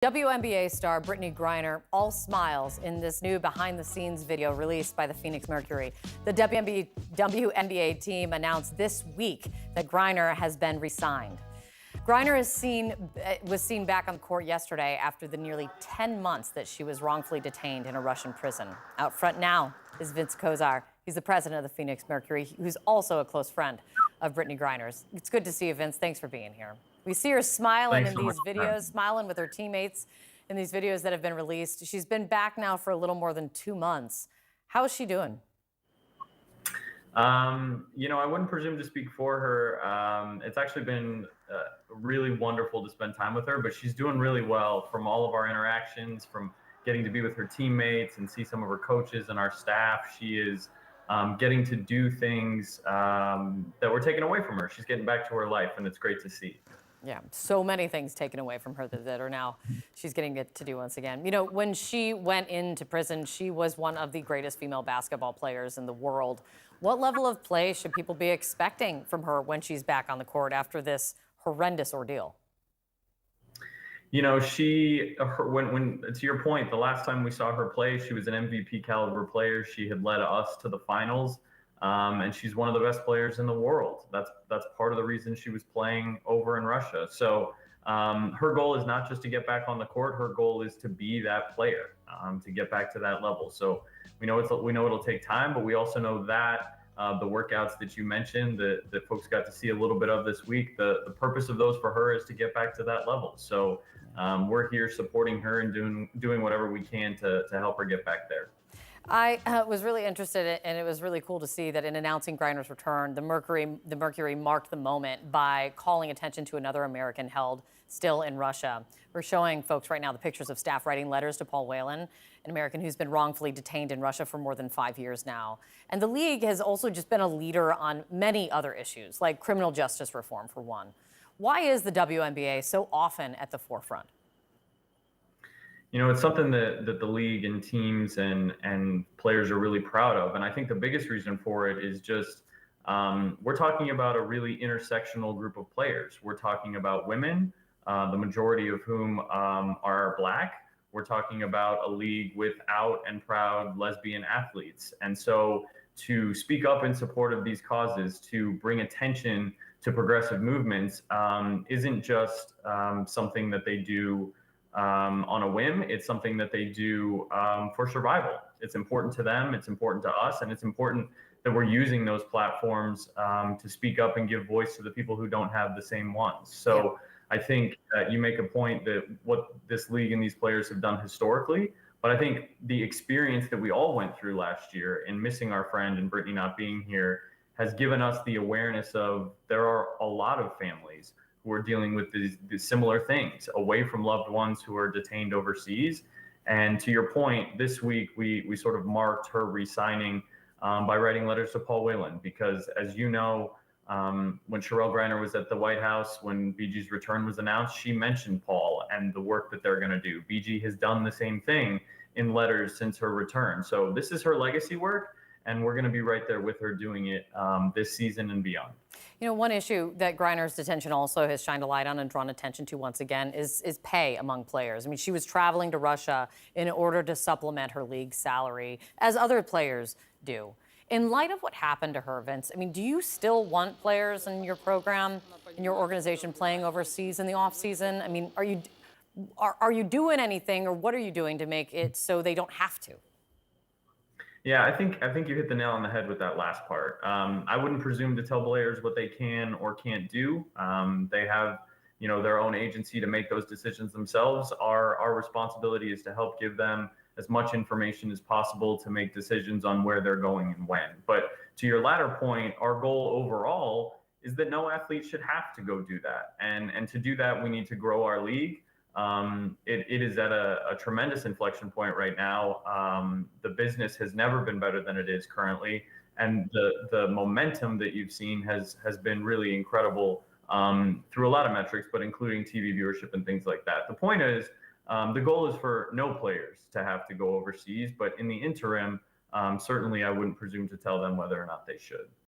WNBA star Brittney Griner all smiles in this new behind-the-scenes video released by the Phoenix Mercury. The WNBA team announced this week that Griner has been re-signed. Griner was seen back on court yesterday after the nearly 10 months that she was wrongfully detained in a Russian prison. Out front now is Vince Kozar. He's the president of the Phoenix Mercury, who's also a close friend of Brittney Griner's. It's good to see you, Vince. Thanks for being here. We see her smiling in these videos, smiling with her teammates in these videos that have been released. She's been back now for a little more than 2 months. How is she doing? I wouldn't presume to speak for her. It's actually been really wonderful to spend time with her, but she's doing really well from all of our interactions, from getting to be with her teammates and see some of her coaches and our staff. She is getting to do things that were taken away from her. She's getting back to her life, and it's great to see. Yeah, so many things taken away from her that are now she's getting to do once again. You know, when she went into prison, she was one of the greatest female basketball players in the world. What level of play should people be expecting from her when she's back on the court after this horrendous ordeal? You know, when to your point, the last time we saw her play, she was an MVP caliber player. She had led us to the finals, and she's one of the best players in the world. That's part of the reason she was playing over in Russia. So her goal is not just to get back on the court. Her goal is to be that player, to get back to that level. So we know it'll take time, but we also know that. The workouts that you mentioned that folks got to see a little bit of this week, the purpose of those for her is to get back to that level. So we're here supporting her and doing whatever we can to help her get back there. I was really interested in, and it was really cool to see that in announcing Griner's return, the Mercury marked the moment by calling attention to another American held still in Russia. We're showing folks right now the pictures of staff writing letters to Paul Whelan, an American who's been wrongfully detained in Russia for more than 5 years now. And the league has also just been a leader on many other issues, like criminal justice reform, for one. Why is the WNBA so often at the forefront? You know, it's something that the league and teams and players are really proud of. And I think the biggest reason for it is just we're talking about a really intersectional group of players. We're talking about women, the majority of whom are Black. We're talking about a league with out and proud lesbian athletes. And so to speak up in support of these causes, to bring attention to progressive movements, isn't just something that they do on a whim. It's something that they do for survival. It's important to them, it's important to us, and it's important that we're using those platforms to speak up and give voice to the people who don't have the same ones. So I think you make a point that what this league and these players have done historically, but I think the experience that we all went through last year in missing our friend and Brittney not being here has given us the awareness of there are a lot of families who are dealing with these similar things away from loved ones who are detained overseas. And to your point, this week we sort of marked her re-signing by writing letters to Paul Whelan, because as you know, when Sherelle Griner was at the White House, when BG's return was announced, she mentioned Paul and the work that they're going to do. BG has done the same thing in letters since her return. So this is her legacy work, and we're going to be right there with her doing it this season and beyond. You know, one issue that Griner's detention also has shined a light on and drawn attention to once again is pay among players. I mean, she was traveling to Russia in order to supplement her league salary, as other players do. In light of what happened to her, Vince, I mean, do you still want players in your program, in your organization, playing overseas in the off season? I mean, are you doing anything, or what are you doing to make it so they don't have to? Yeah, I think you hit the nail on the head with that last part. I wouldn't presume to tell players what they can or can't do. They have, their own agency to make those decisions themselves. Our responsibility is to help give them as much information as possible to make decisions on where they're going and when. But to your latter point, our goal overall is that no athlete should have to go do that. And to do that, we need to grow our league. It is at a tremendous inflection point right now. The business has never been better than it is currently. And the momentum that you've seen has been really incredible through a lot of metrics, but including TV viewership and things like that. The point is, the goal is for no players to have to go overseas, but in the interim, certainly I wouldn't presume to tell them whether or not they should.